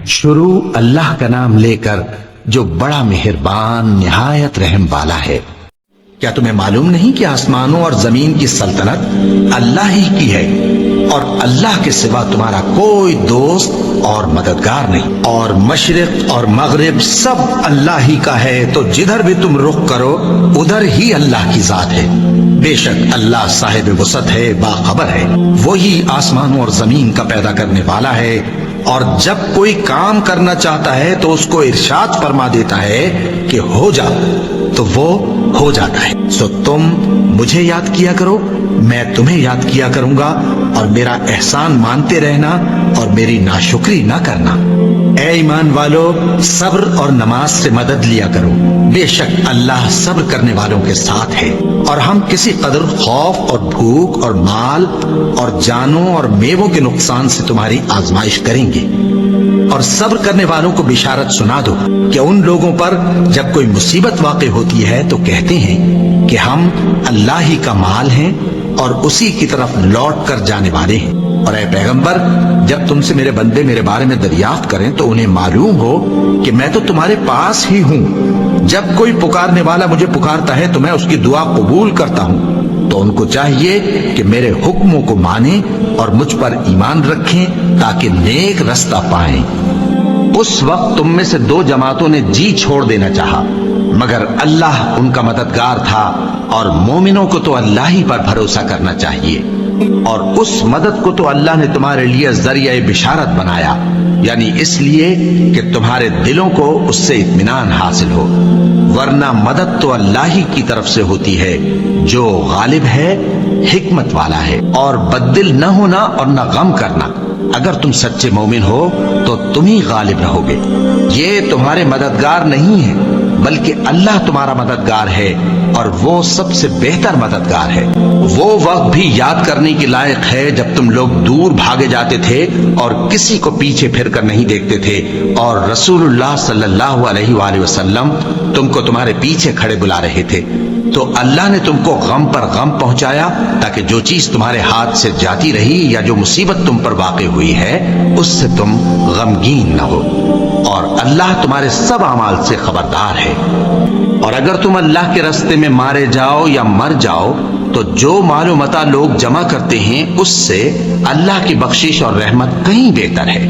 شروع اللہ کا نام لے کر جو بڑا مہربان نہایت رحم والا ہے۔ کیا تمہیں معلوم نہیں کہ آسمانوں اور زمین کی سلطنت اللہ ہی کی ہے اور اللہ کے سوا تمہارا کوئی دوست اور مددگار نہیں، اور مشرق اور مغرب سب اللہ ہی کا ہے، تو جدھر بھی تم رخ کرو ادھر ہی اللہ کی ذات ہے۔ بے شک اللہ صاحب وسعت ہے، باخبر ہے، وہی آسمانوں اور زمین کا پیدا کرنے والا ہے، اور جب کوئی کام کرنا چاہتا ہے تو اس کو ارشاد فرما دیتا ہے کہ ہو جا، تو وہ ہو جاتا ہے۔ سو تم مجھے یاد کیا کرو، میں تمہیں یاد کیا کروں گا، اور میرا احسان مانتے رہنا اور میری ناشکری نہ کرنا۔ اے ایمان والو، صبر اور نماز سے مدد لیا کرو، بے شک اللہ صبر کرنے والوں کے ساتھ ہے۔ اور ہم کسی قدر خوف اور بھوک اور مال اور جانوں اور میووں کے نقصان سے تمہاری آزمائش کریں گے، اور صبر کرنے والوں کو بشارت سنا دو کہ ان لوگوں پر جب کوئی مصیبت واقع ہوتی ہے تو کہتے ہیں کہ ہم اللہ ہی کا مال ہیں اور اسی کی طرف لوٹ کر جانے والے ہیں۔ اور اے پیغمبر، جب تم سے میرے بندے میرے بارے میں دریافت کریں تو انہیں معلوم ہو کہ میں تو تمہارے پاس ہی ہوں۔ جب کوئی پکارنے والا مجھے پکارتا ہے تو میں اس کی دعا قبول کرتا ہوں، تو ان کو چاہیے کہ میرے حکموں کو مانیں اور مجھ پر ایمان رکھیں تاکہ نیک رستہ پائیں۔ اس وقت تم میں سے دو جماعتوں نے جی چھوڑ دینا چاہا، مگر اللہ ان کا مددگار تھا، اور مومنوں کو تو اللہ ہی پر بھروسہ کرنا چاہیے۔ اور اس مدد کو تو اللہ نے تمہارے لیے ذریعہ بشارت بنایا، یعنی اس لیے کہ تمہارے دلوں کو اس سے اطمینان حاصل ہو، ورنہ مدد تو اللہ ہی کی طرف سے ہوتی ہے جو غالب ہے، حکمت والا ہے۔ اور بددل نہ ہونا اور نہ غم کرنا، اگر تم سچے مومن ہو تو تم ہی غالب رہو گے۔ یہ تمہارے مددگار نہیں ہے بلکہ اللہ تمہارا مددگار ہے، اور وہ سب سے بہتر مددگار ہے۔ وہ وقت بھی یاد کرنے کی لائق ہے جب تم لوگ دور بھاگے جاتے تھے اور کسی کو پیچھے پھر کر نہیں دیکھتے تھے، اور رسول اللہ صلی اللہ علیہ وآلہ وسلم تم کو تمہارے پیچھے کھڑے بلا رہے تھے، تو اللہ نے تم کو غم پر غم پہنچایا تاکہ جو چیز تمہارے ہاتھ سے جاتی رہی یا جو مصیبت تم پر واقع ہوئی ہے اس سے تم غمگین نہ ہو، اور اللہ تمہارے سب اعمال سے خبردار ہے۔ اور اگر تم اللہ کے راستے میں مارے جاؤ یا مر جاؤ تو جو مال و متاع لوگ جمع کرتے ہیں اس سے اللہ کی بخشش اور رحمت کہیں بہتر ہے،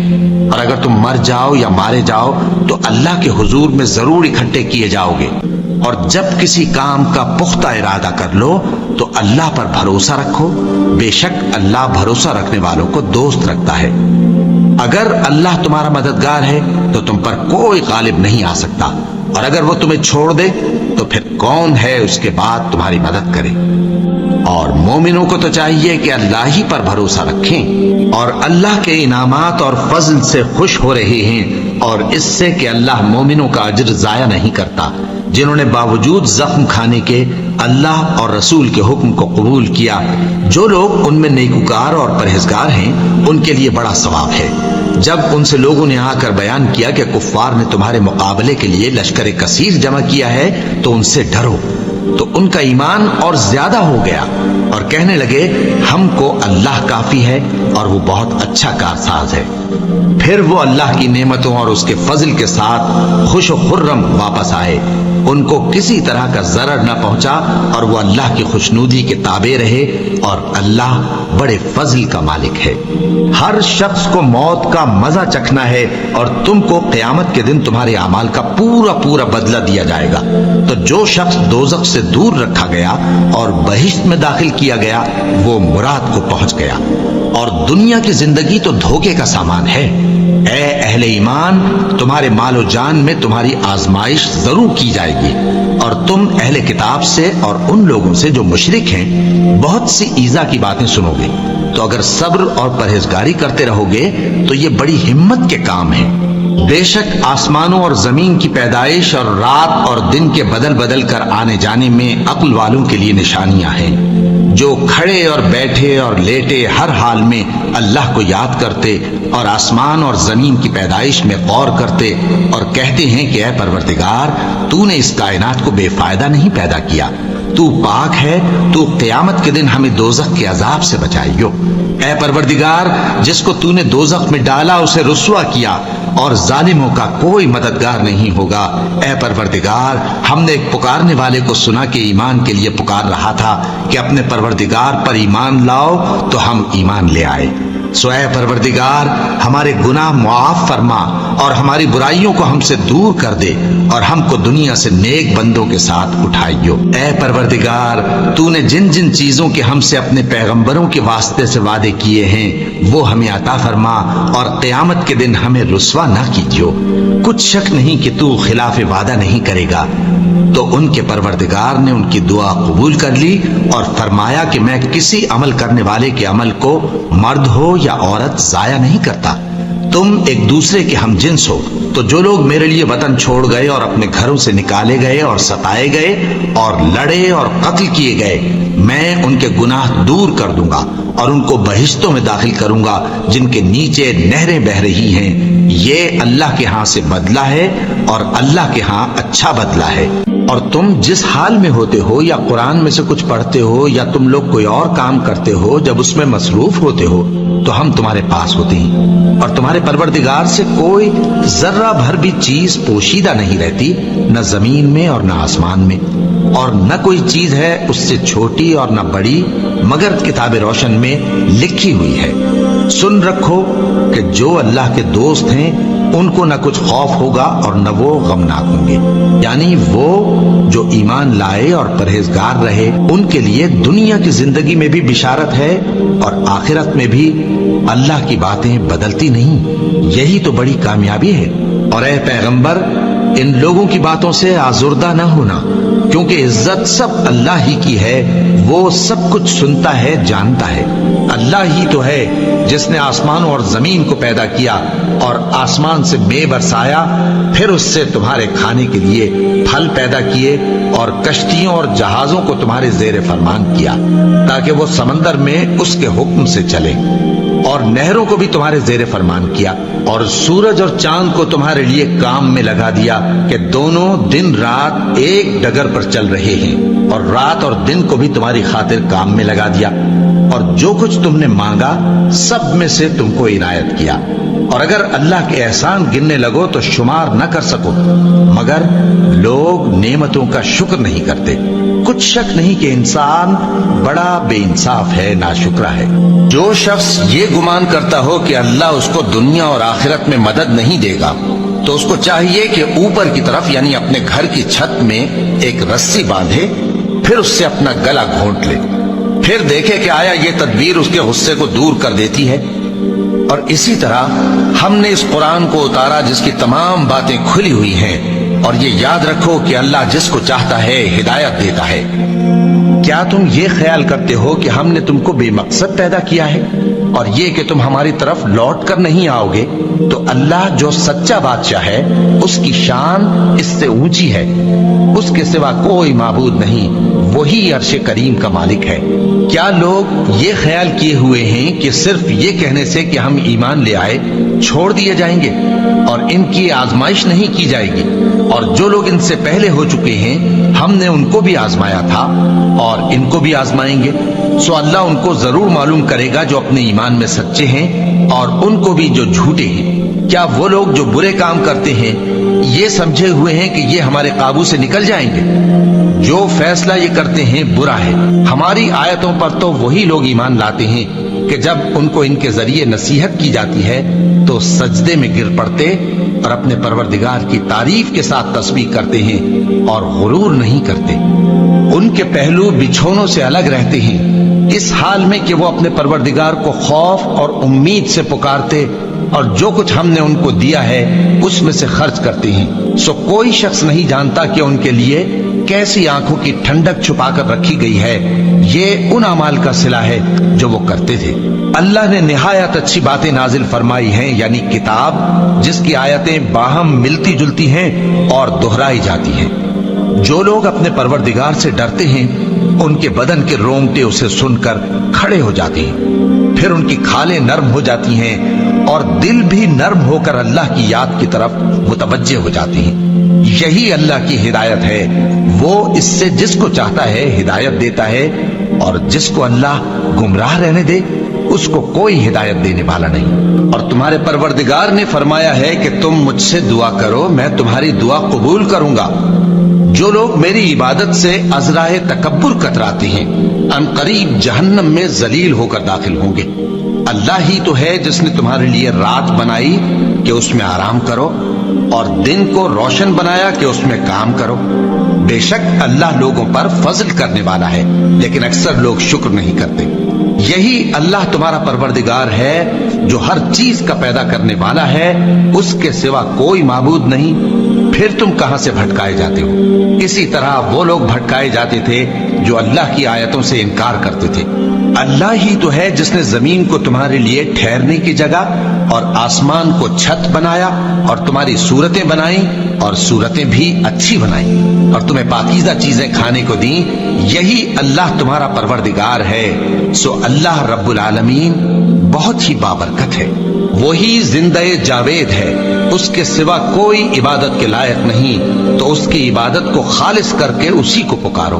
اور اگر تم مر جاؤ یا مارے جاؤ تو اللہ کے حضور میں ضرور اکٹھے کیے جاؤ گے۔ اور جب کسی کام کا پختہ ارادہ کر لو تو اللہ پر بھروسہ رکھو، بے شک اللہ بھروسہ رکھنے والوں کو دوست رکھتا ہے۔ اگر اللہ تمہارا مددگار ہے تو تم پر کوئی غالب نہیں آ سکتا، اور اگر وہ تمہیں چھوڑ دے تو پھر کون ہے اس کے بعد تمہاری مدد کرے۔ اور مومنوں کو تو چاہیے کہ اللہ ہی پر بھروسہ رکھیں، اور اللہ کے انعامات اور فضل سے خوش ہو رہے ہیں، اور اس سے کہ اللہ مومنوں کا اجر ضائع نہیں کرتا۔ جنہوں نے باوجود زخم کھانے کے اللہ اور رسول کے حکم کو قبول کیا، جو لوگ ان میں نیکوکار اور پرہیزگار ہیں ان کے لیے بڑا ثواب ہے۔ جب ان سے لوگوں نے آ کر بیان کیا کہ کفار نے تمہارے مقابلے کے لیے لشکر کثیر جمع کیا ہے تو ان سے ڈرو، تو ان کا ایمان اور زیادہ ہو گیا، اور کہنے لگے ہم کو اللہ کافی ہے اور وہ بہت اچھا کارساز ہے۔ پھر وہ اللہ کی نعمتوں اور اس کے فضل کے ساتھ خوش و خرم واپس آئے، ان کو کسی طرح کا ضرر نہ پہنچا، اور وہ اللہ کی خوشنودی کے تابع رہے، اور اللہ بڑے فضل کا مالک ہے۔ ہر شخص کو موت کا مزہ چکھنا ہے، اور تم کو قیامت کے دن تمہارے اعمال کا پورا پورا بدلہ دیا جائے گا۔ تو جو شخص دوزخ سے دور رکھا گیا اور بہشت میں داخل کیا گیا وہ مراد کو پہنچ گیا، اور دنیا کی زندگی تو دھوکے کا سامان ہے۔ اے اہل ایمان، تمہارے مال و جان میں تمہاری آزمائش ضرور کی جائے گی، اور تم اہل کتاب سے اور ان لوگوں سے جو مشرک ہیں بہت سی ایذا کی باتیں سنو گے، تو اگر صبر اور پرہیزگاری کرتے رہو گے تو یہ بڑی ہمت کے کام ہیں۔ بے شک آسمانوں اور زمین کی پیدائش اور رات اور دن کے بدل بدل کر آنے جانے میں عقل والوں کے لیے نشانیاں ہیں، جو کھڑے اور بیٹھے اور لیٹے ہر حال میں اللہ کو یاد کرتے اور آسمان اور زمین کی پیدائش میں غور کرتے اور کہتے ہیں کہ اے پروردگار، تو نے اس کائنات کو بے فائدہ نہیں پیدا کیا، تو پاک ہے، تو قیامت کے دن ہمیں دوزخ کے عذاب سے بچائیو۔ اے پروردگار، جس کو تو نے دوزخ میں ڈالا اسے رسوا کیا، اور ظالموں کا کوئی مددگار نہیں ہوگا۔ اے پروردگار، ہم نے ایک پکارنے والے کو سنا کہ ایمان کے لیے پکار رہا تھا کہ اپنے پروردگار پر ایمان لاؤ، تو ہم ایمان لے آئے۔ سو اے پروردگار، ہمارے گناہ معاف فرما اور ہماری برائیوں کو ہم سے دور کر دے، اور ہم کو دنیا سے نیک بندوں کے ساتھ اٹھائیو۔ اے پروردگار، تو نے جن جن چیزوں کے ہم سے اپنے پیغمبروں کے واسطے سے وعدے کیے ہیں وہ ہمیں عطا فرما، اور قیامت کے دن ہمیں رسوا نہ کیجیو۔ کچھ شک نہیں کہ تو خلاف وعدہ نہیں کرے گا۔ تو ان کے پروردگار نے ان کی دعا قبول کر لی اور فرمایا کہ میں کسی عمل کرنے والے کے عمل کو مرد ہو یا عورت ضائع نہیں کرتا۔ تم ایک دوسرے کے ہم جنس ہو، تو جو لوگ میرے لیے وطن چھوڑ گئے اور اپنے گھروں سے نکالے گئے اور ستائے گئے اور لڑے اور قتل کیے گئے، میں ان کے گناہ دور کر دوں گا اور ان کو بہشتوں میں داخل کروں گا جن کے نیچے نہریں بہہ رہی ہیں۔ یہ اللہ کے ہاں سے بدلہ ہے اور اللہ کے ہاں اچھا بدلہ ہے۔ اور تم جس حال میں ہوتے ہو، یا قرآن میں سے کچھ پڑھتے ہو یا تم لوگ کوئی اور کام کرتے ہو، جب اس میں مصروف ہوتے ہو تو ہم تمہارے پاس ہوتے ہیں، اور تمہارے پروردگار سے کوئی ذرہ بھر بھی چیز پوشیدہ نہیں رہتی، نہ زمین میں اور نہ آسمان میں، اور نہ کوئی چیز ہے اس سے چھوٹی اور نہ بڑی مگر کتاب روشن میں لکھی ہوئی ہے۔ سن رکھو کہ جو اللہ کے دوست ہیں ان کو نہ کچھ خوف ہوگا اور نہ وہ غمناک ہوں گے، یعنی وہ جو ایمان لائے اور پرہیزگار رہے ان کے لیے دنیا کی زندگی میں بھی بشارت ہے، اور آخرت میں بھی اللہ کی باتیں بدلتی نہیں۔ یہی تو بڑی کامیابی ہے۔ اور اے پیغمبر، ان لوگوں کی باتوں سے آزردہ نہ ہونا، کیونکہ عزت سب اللہ ہی کی ہے، وہ سب کچھ سنتا ہے، جانتا ہے۔ اللہ ہی تو ہے جس نے آسمانوں اور زمین کو پیدا کیا اور آسمان سے مے برسایا، پھر اس سے تمہارے کھانے کے لیے پھل پیدا کیے، اور کشتیوں اور جہازوں کو تمہارے زیر فرمان کیا تاکہ وہ سمندر میں اس کے حکم سے چلے، اور نہروں کو بھی تمہارے زیر فرمان کیا، اور سورج اور چاند کو تمہارے لیے کام میں لگا دیا کہ دونوں دن رات ایک ڈگر پر چل رہے ہیں، اور رات اور دن کو بھی تمہاری خاطر کام میں لگا دیا، اور جو کچھ تم نے مانگا سب میں سے تم کو عنایت کیا، اور اگر اللہ کے احسان گننے لگو تو شمار نہ کر سکو، مگر لوگ نعمتوں کا شکر نہیں کرتے۔ کچھ شک نہیں کہ انسان بڑا بے انصاف ہے، ناشکرا ہے۔ جو شخص یہ گمان کرتا ہو کہ اللہ اس کو دنیا اور آخرت میں مدد نہیں دے گا، تو اس کو چاہیے کہ اوپر کی طرف یعنی اپنے گھر کی چھت میں ایک رسی باندھے، پھر اس سے اپنا گلا گھونٹ لے، پھر دیکھے کہ آیا یہ تدبیر اس کے غصے کو دور کر دیتی ہے۔ اور اسی طرح ہم نے اس قرآن کو اتارا جس کی تمام باتیں کھلی ہوئی ہیں، اور یہ یاد رکھو کہ اللہ جس کو چاہتا ہے ہدایت دیتا ہے۔ کیا تم یہ خیال کرتے ہو کہ ہم نے تم کو بے مقصد پیدا کیا ہے، اور یہ کہ تم ہماری طرف لوٹ کر نہیں آؤ گے؟ تو اللہ جو سچا بادشاہ ہے اس کی شان اس سے اونچی ہے، اس کے سوا کوئی معبود نہیں، وہی عرش کریم کا مالک ہے۔ کیا لوگ یہ خیال کیے ہوئے ہیں کہ صرف یہ کہنے سے کہ ہم ایمان لے آئے چھوڑ دیے جائیں گے اور ان کی آزمائش نہیں کی جائے گی؟ اور جو لوگ ان سے پہلے ہو چکے ہیں ہم نے ان کو بھی آزمایا تھا اور ان کو بھی آزمائیں گے، سو اللہ ان کو ضرور معلوم کرے گا جو اپنے ایمان میں سچے ہیں اور ان کو بھی جو جھوٹے ہیں۔ کیا وہ لوگ جو برے کام کرتے ہیں یہ سمجھے ہوئے ہیں کہ یہ ہمارے قابو سے نکل جائیں گے؟ جو فیصلہ یہ کرتے ہیں برا ہے۔ ہماری آیتوں پر تو وہی لوگ ایمان لاتے ہیں کہ جب ان کو ان کے ذریعے نصیحت کی جاتی ہے تو سجدے میں گر پڑتے اور اپنے پروردگار کی تعریف کے ساتھ تسبیح کرتے ہیں اور غرور نہیں کرتے۔ ان کے پہلو بچھونوں سے الگ رہتے ہیں، اس حال میں کہ وہ اپنے پروردگار کو خوف اور امید سے پکارتے اور جو کچھ ہم نے ان کو دیا ہے اس میں سے خرچ کرتے ہیں۔ سو کوئی شخص نہیں جانتا کہ ان کے لیے کیسی آنکھوں کی ٹھنڈک چھپا کر رکھی گئی ہے، یہ ان اعمال کا صلہ ہے جو وہ کرتے تھے۔ اللہ نے نہایت اچھی باتیں نازل فرمائی ہیں، یعنی کتاب جس کی آیتیں باہم ملتی جلتی ہیں اور دہرائی جاتی ہیں۔ جو لوگ اپنے پروردگار سے ڈرتے ہیں ان کے بدن کے رونگٹے اسے سن کر کھڑے ہو جاتے ہیں، پھر ان کی کھالیں نرم ہو جاتی ہیں اور دل بھی نرم ہو کر اللہ کی یاد کی طرف متوجہ ہو جاتے ہیں۔ یہی اللہ کی ہدایت ہے، وہ اس سے جس کو چاہتا ہے ہدایت دیتا ہے، اور جس کو اللہ گمراہ رہنے دے اس کو کوئی ہدایت دینے والا نہیں۔ اور تمہارے پروردگار نے فرمایا ہے کہ تم مجھ سے دعا کرو، میں تمہاری دعا قبول کروں گا۔ جو لوگ میری عبادت سے ازرائے تکبر کتراتے ہیں ان قریب جہنم میں ذلیل ہو کر داخل ہوں گے۔ اللہ ہی تو ہے جس نے تمہارے لیے رات بنائی کہ اس میں آرام کرو، اور دن کو روشن بنایا کہ اس میں کام کرو۔ بے شک اللہ لوگوں پر فضل کرنے والا ہے، لیکن اکثر لوگ شکر نہیں کرتے۔ یہی اللہ تمہارا پروردگار ہے جو ہر چیز کا پیدا کرنے والا ہے، اس کے سوا کوئی معبود نہیں، پھر تم کہاں سے بھٹکائے جاتے ہو؟ اسی طرح وہ لوگ بھٹکائے جاتے تھے جو اللہ کی آیتوں سے انکار کرتے تھے۔ اللہ ہی تو ہے جس نے زمین کو تمہارے لیے ٹھہرنے کی جگہ اور آسمان کو چھت بنایا، اور تمہاری صورتیں بنائیں اور صورتیں بھی اچھی بنائیں، اور تمہیں پاکیزہ چیزیں کھانے کو دیں۔ یہی اللہ تمہارا پروردگار ہے، سو اللہ رب العالمین بہت ہی بابرکت ہے۔ وہی زندہ جاوید ہے، اس کے سوا کوئی عبادت کے لائق نہیں، تو اس کی عبادت کو خالص کر کے اسی کو پکارو۔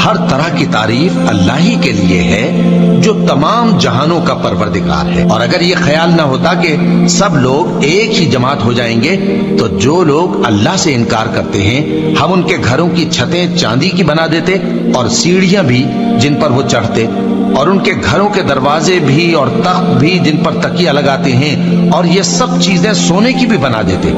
ہر طرح کی تعریف اللہ ہی کے لیے ہے جو تمام جہانوں کا پروردگار ہے۔ اور اگر یہ خیال نہ ہوتا کہ سب لوگ ایک ہی جماعت ہو جائیں گے تو جو لوگ اللہ سے انکار کرتے ہیں ہم ان کے گھروں کی چھتیں چاندی کی بنا دیتے اور سیڑھیاں بھی جن پر وہ چڑھتے، اور ان کے گھروں کے دروازے بھی اور تخت بھی جن پر تکیہ لگاتے ہیں، اور یہ سب چیزیں سونے کی بھی بنا دیتے،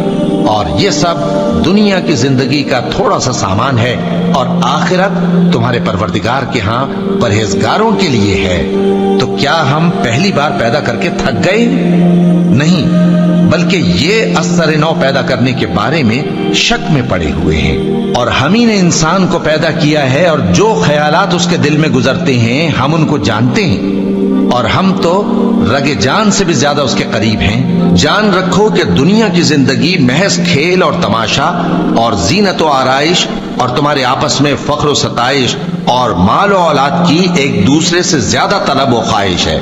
اور یہ سب دنیا کی زندگی کا تھوڑا سا سامان ہے، اور آخرت تمہارے پروردگار کے ہاں پرہیزگاروں کے لیے ہے۔ تو کیا ہم پہلی بار پیدا کر کے تھک گئے؟ نہیں، بلکہ یہ اثر نو پیدا کرنے کے بارے میں شک میں پڑے ہوئے ہیں۔ اور ہم ہی نے انسان کو پیدا کیا ہے، اور جو خیالات اس کے دل میں گزرتے ہیں ہم ان کو جانتے ہیں، اور ہم تو رگ جان سے بھی زیادہ اس کے قریب ہیں۔ جان رکھو کہ دنیا کی زندگی محض کھیل اور تماشا اور زینت و آرائش اور تمہارے آپس میں فخر و ستائش اور مال و اولاد کی ایک دوسرے سے زیادہ طلب و خواہش ہے۔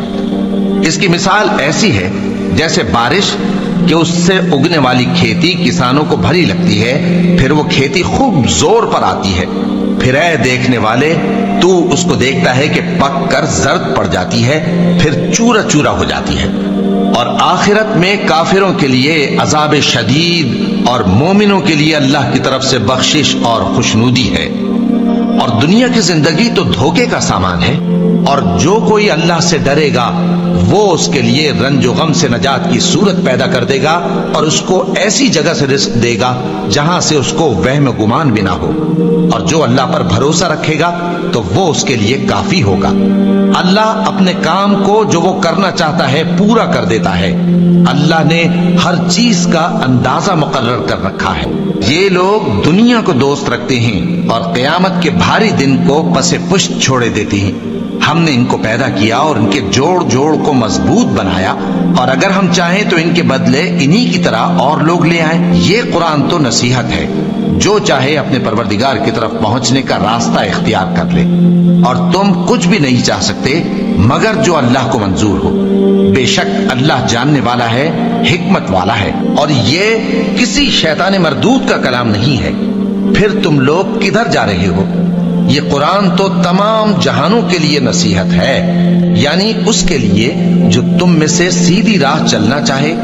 اس کی مثال ایسی ہے جیسے بارش کہ اس سے اگنے والی کھیتی کسانوں کو بھری لگتی ہے، پھر وہ کھیتی خوب زور پر آتی ہے، پھر اے دیکھنے والے تو اس کو دیکھتا ہے کہ پک کر زرد پڑ جاتی ہے، پھر چورا چورا ہو جاتی ہے۔ اور آخرت میں کافروں کے لیے عذاب شدید اور مومنوں کے لیے اللہ کی طرف سے بخشش اور خوشنودی ہے۔ اور دنیا کی زندگی تو دھوکے کا سامان ہے، اور جو کوئی اللہ سے ڈرے گا وہ اس کے لیے رنج و غم سے نجات کی صورت پیدا کر دے گا، اور اس کو ایسی جگہ سے رزق دے گا جہاں سے اس کو وہم و گمان بھی نہ ہو۔ اور جو اللہ پر بھروسہ رکھے گا تو وہ اس کے لیے کافی ہوگا۔ اللہ اپنے کام کو جو وہ کرنا چاہتا ہے پورا کر دیتا ہے۔ اللہ نے ہر چیز کا اندازہ مقرر کر رکھا ہے۔ یہ لوگ دنیا کو دوست رکھتے ہیں اور قیامت کے بھاری دن کو پس پشت چھوڑے دیتے ہیں۔ ہم نے ان کو پیدا کیا اور ان کے جوڑ جوڑ کو مضبوط بنایا، اور اگر ہم چاہیں تو ان کے بدلے انہی کی طرح اور لوگ لے آئیں۔ یہ قرآن تو نصیحت ہے، جو چاہے اپنے پروردگار کی طرف پہنچنے کا راستہ اختیار کر لے، اور تم کچھ بھی نہیں چاہ سکتے مگر جو اللہ کو منظور ہو۔ بے شک اللہ جاننے والا ہے، حکمت والا ہے، اور یہ کسی شیطان مردود کا کلام نہیں ہے۔ پھر تم لوگ کدھر جا رہے ہو؟ یہ قرآن تو تمام جہانوں کے لیے نصیحت ہے، یعنی اس کے لیے جو تم میں سے سیدھی راہ چلنا چاہے،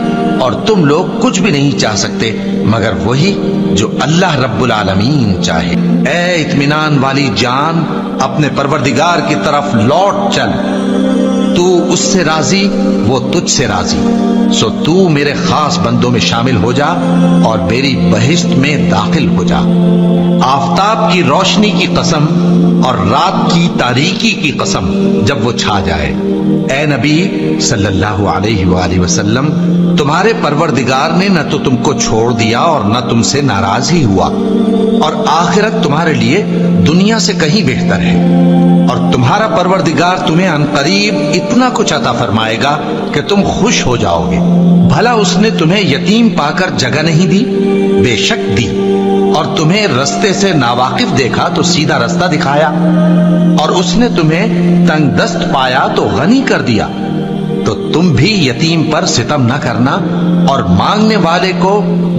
اور تم لوگ کچھ بھی نہیں چاہ سکتے مگر وہی جو اللہ رب العالمین چاہے۔ اے اطمینان والی جان، اپنے پروردگار کی طرف لوٹ چل، تو اس سے راضی وہ تجھ سے راضی، سو تو میرے خاص بندوں میں شامل ہو جا اور میری بہشت میں داخل ہو جا۔ آفتاب کی روشنی کی قسم اور رات کی تاریکی کی قسم جب وہ چھا جائے، اے نبی صلی اللہ علیہ وآلہ وسلم، تمہارے پروردگار نے نہ تو تم کو چھوڑ دیا اور نہ تم سے ناراض ہی ہوا، اور آخرت تمہارے لیے دنیا سے کہیں بہتر ہے، اور تمہارا پروردگار تمہیں عنقریب اتنا کچھ عطا فرمائے گا کہ تم خوش ہو جاؤ گے۔ بھلا اس نے تمہیں یتیم پا کر جگہ نہیں دی؟ بے شک دی، اور تمہیں رستے سے ناواقف دیکھا تو سیدھا رستہ دکھایا، اور اس نے تمہیں تنگ دست پایا تو غنی کر دیا۔ تو تم بھی یتیم پر ستم نہ کرنا اور مانگنے والے کو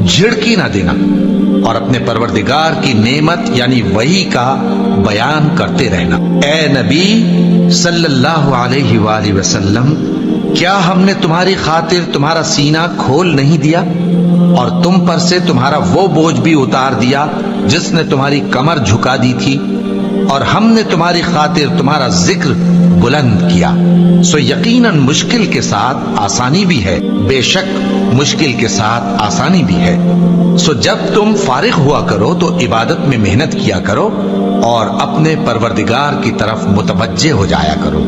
جھڑکی نہ دینا، اور اپنے پروردگار کی نعمت یعنی وحی کا بیان کرتے رہنا۔ اے نبی صلی اللہ علیہ وآلہ وسلم، کیا ہم نے تمہاری خاطر تمہارا سینہ کھول نہیں دیا اور تم پر سے تمہارا وہ بوجھ بھی اتار دیا جس نے تمہاری کمر جھکا دی تھی، اور ہم نے تمہاری خاطر تمہارا ذکر بلند کیا۔ سو یقیناً مشکل کے ساتھ آسانی بھی ہے، بے شک مشکل کے ساتھ آسانی بھی ہے۔ سو جب تم فارغ ہوا کرو تو عبادت میں محنت کیا کرو اور اپنے پروردگار کی طرف متوجہ ہو جایا کرو۔